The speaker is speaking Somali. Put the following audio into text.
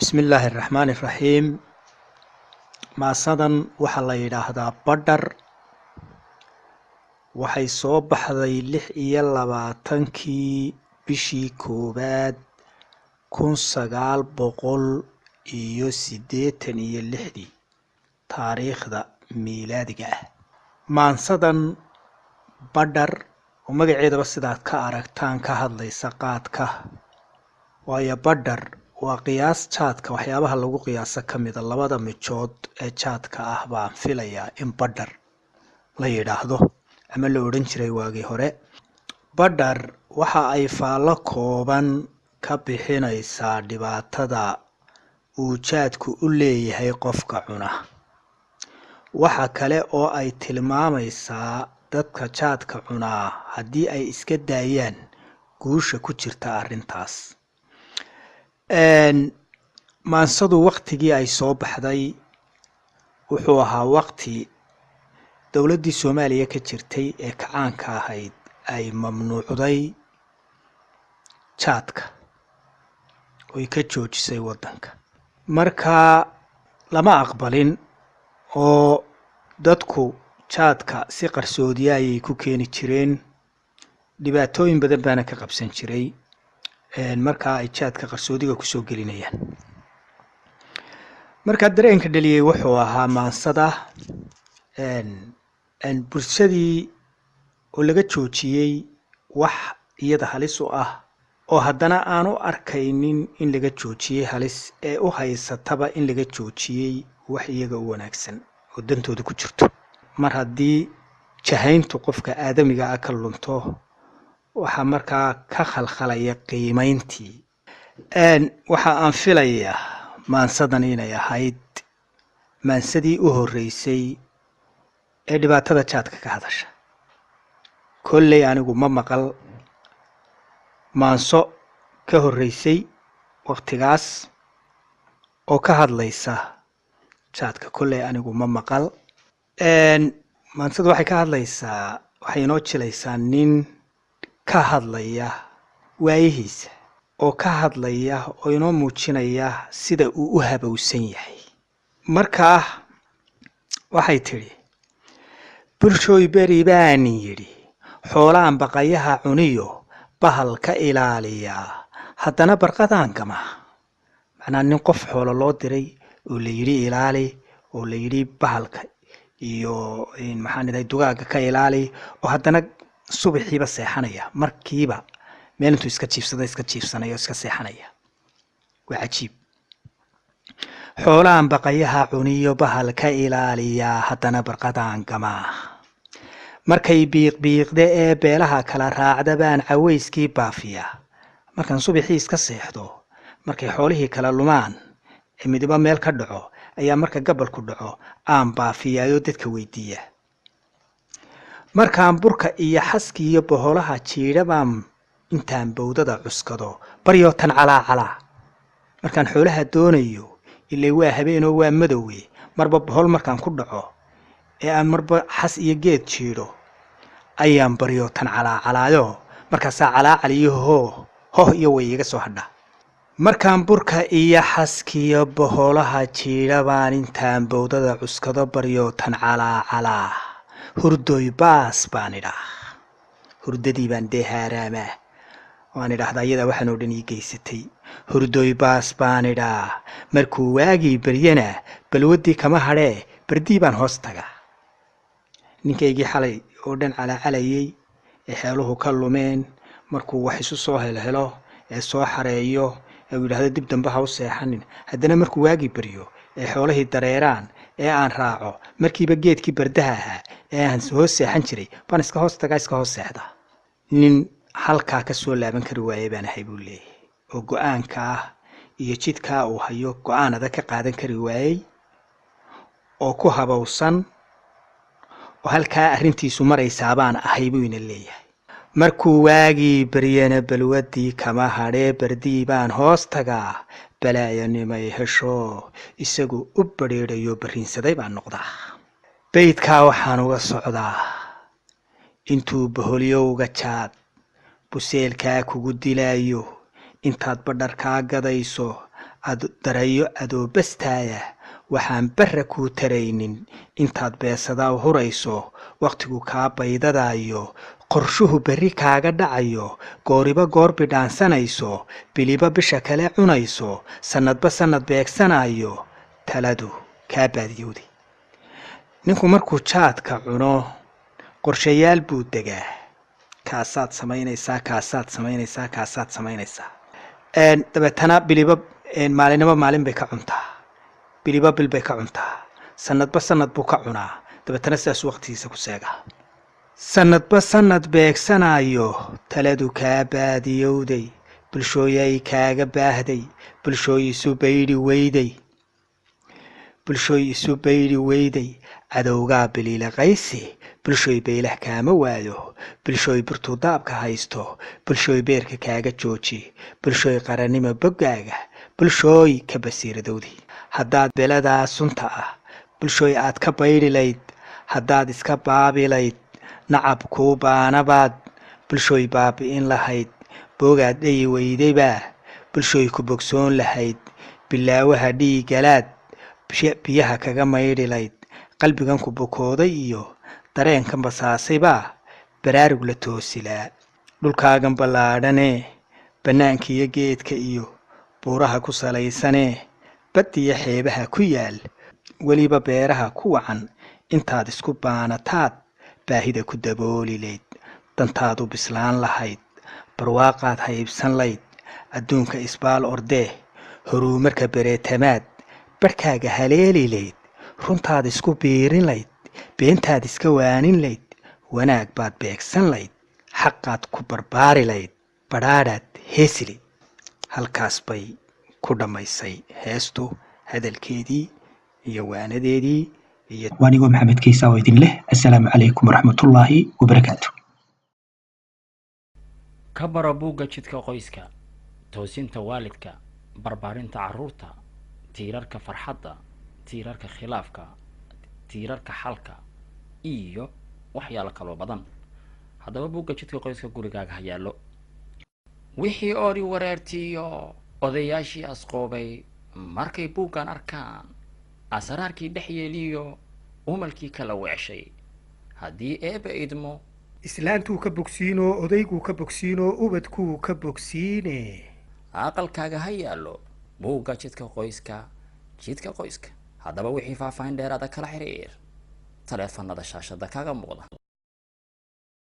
بسم الله الرحمن الرحيم maasadan waxa la yiraahdaa badhar waxay soo baxday 26kii bishii koobaad 1986 taariikhda miilaadiga ah maasadan badhar oo magaceedaba sidaad ka aragtaan ka hadlaysa qaadka waayo badhar waa qiyaas jaadka waxyaabaha lagu qiyaasa kamida labada mijood ee jaadka ah baan filayaa in badhar la yiraahdo ama la oran jiray waagii hore badhar waxa ay faalo kooban ka bixinaysaa dhibaatada uu jaadku u leeyahay qofka cuna waxa kale oo ay tilmaamaysaa dadka jaadka cuna haddii ay iska daayaan guusha ku jirta arrintaas maansadu waqtigii ay soo baxday wuxuu ahaa waqti dawladdii Soomaaliya ka jirtay ee kacaanka ahayd ay mamnuucday jaadka oo ka joojisay wadanka marka lama aqbalin oo dadku jaadka si qarsoodiya ay ku keeni jireen dhibaatooyin badan baana ka qabsan jiray marka ay jaadka qarsoodiga ku soo gelinayaan marka dareenka dhaliyay wuxuu ahaa maansada bulshadii oo laga joojiyay wax iyada halis u ah oo haddana aan u arkaynin in laga joojiyay halis ee u haysataba in laga joojiyay wax iyaga u wanaagsan oo dantooda ku jirto mar haddii jahayntu qofka aadamiga ah ka lunto waxa markaa ka khalkhalaya qiimeyntii waxa aan filayaa maansadan inay ahayd maansadii u horeysay ee dhibaatada jaadka ka hadasha kolley anigu ma maqal maanso ka horeysay waqtigaas oo ka hadlaysa jaadka kolley anigu ma maqal maansadu waxay ka hadlaysaa waxay inoo jilaysaa nin ka hadlaya waayihiisa oo ka hadlaya oo inoo muujinaya sida uu u habowsan yahay markaa waxay tiri bulshooy beri baan yiri xoolaan baqayaha cuniyo bahal ka ilaaliya haddana barqadaan gama macnaa nin qof xoolo loo diray oo la yiri ilaali oo la yiri bahalka iyo maxaan iday dugaaga ka ilaali oo haddana subaxiiba seexanaya markiiba meel intuu iska jiifsanayo iska seexanaya waa cajiib xoolaan baqayaha cuniyo bahal ka ilaaliya haddana barqadaan gama markay biiqbiiqde ee beelaha kala raacda baan caweyskii baafiya markaan subaxii iska seexdo markay xoolihii kala lumaan ee midiba meel ka dhaco ayaa marka gabalku dhaco aan baafiyaayo dadka weydiiya markaan burka iyo xaski iyo boholaha jiidhabaan intaan bowdada cuskado baryo tan calaa markaan xoolaha doonayo ilaa waa habeenoo waa madowey marba bohol markaan ku dhaco ee aan marba xas iyo geed jiidho ayaan baryo tan calaayo markaasaa calaacaliyo hooh iyo way iga soo hadha markaan burka iyo xaskiyo boholaha jiidhabaan intaan bowdada cuskado baryo tan calaa hurdoy baas baan idhaa hurdadii baan dee haaraama waan idhaahdaa iyada waxaan oo dhan ii geysatay hurdoy baas baan idhaa markuu waagii baryana balwadii kama hadhee bardii baan hoos taga ninkaygii xalay oo dhan calaacalayay ee xeeluhu ka lumeen markuu wax isu soo helo ee soo xareeyo ee uu yidhaahdo dib dambe ha u seexanin haddana markuu waagii baryo ee xoolihii dareeraan ee aan raaco markiiba geedkii bardaha ahaa ee aan hoos seexan jiray baan iska hoos seexda nin halkaa ka soo laaban kari waayay baan ahay buu leeyahay oo go'aanka ah iyo jidkaa uu hayo go'aanada ka qaadan kari waayay oo ku habowsan oo halkaa arrintiisu maraysaa baan ahay buu ina leeyahay markuu waagii baryana balwadii kama hadhee bardii baan hoos tagaa balaayanimay hesho isagu u badheedhayo barriinsaday baan noqdaa beydkaa waxaan uga socdaa intuu baholyowga jaad buseelkaa kugu dilaayo intaad badharkaa gadayso darayo adoo bastaaya waxaan barra kuu taraynin intaad beesadaa hurayso waqtigu kaa baydadaayo qorshuhu berri kaaga dhacayo gooriba goor bidhaansanayso biliba bisha kale cunayso sannadba sannad beegsanayo taladu kaa baadiyowday ninku markuu jaadka cuno qorshayaal buu degaa kaasaad samaynaysaa dabeetana biliba maalinaba maalin bay ka cuntaa biliba bil bay ka cuntaa sannadba sannad buu ka cunaa dabeetana sidaas waqtigiisa ku seegaa sannadba sannad beegsanayo taladu kaa baadiyowday bulshooyay kaaga baahday bulshooy isu baydi weyday cadowgaa biliilaqaysi bulshooy baylah kaama waayo bulshooy burtuu daabka haysto bulshooy beerka kaaga jooji bulshooy qarannimo boggaaga bulshooy ka basiiradowdi haddaad beladaa sunta ah bulshooy aad ka baydhi layd haddaad iska baabilayd nacab kuu baanabaad bulshooy baabi'in lahayd boogaad dhayi weydaybaa bulshooy ku bogsoon lahayd bilaawaha dhiigalaad biyaha kaga maydhilayd qalbigan ku bukooday iyo dareenkan basaasaybaa baraarug la toosilaa dhulkaagan ballaadhanee bannaanka iyo geedka iyo buuraha ku salaysanee bad iyo xeebaha ku yaal weliba beeraha ku wacan intaad isku baanataad baahida ku dabooli layd dantaad u bislaan lahayd barwaaqaad haybsan layd adduunka isbaal ordee horuumarka bereetamaad barhkaaga haleeli layd runtaad isku biirin layd beentaad iska waanin layd wanaag baad beegsan layd xaqaad ku barbaari layd badhaadhaad heesi layd halkaas bay ku dhammaysay heestu hadalkeedii iyo waanadeedii iyo waanigoo maxamed kiisa oo idin leh assalaamu calaykum waraxmatullaahi wabarakaatu ka baro buugga jidka qoyska toosinta waalidka barbaarinta carruurta tiirarka farxadda tiirarka khilaafka tiirarka xalka iyo waxyaalo kaloo badan haddaba buugga jidka qoyska gurigaaga ha yaallo wixii ori wareertiyo odayaashii asqoobay markay buuggan arkaan asraarkii dhex yeeliyo umalkii kala weeshay haddii eebba idmo islaantuu ka bogsiinoo odayguu ka bogsiinoo ubadkuu ka bogsiine aqalkaaga ha yaallo buugga jidka qoyska haddaba wixii faahfaahin dheeraada kala xiriir taleefanada shaashada kaga muuqda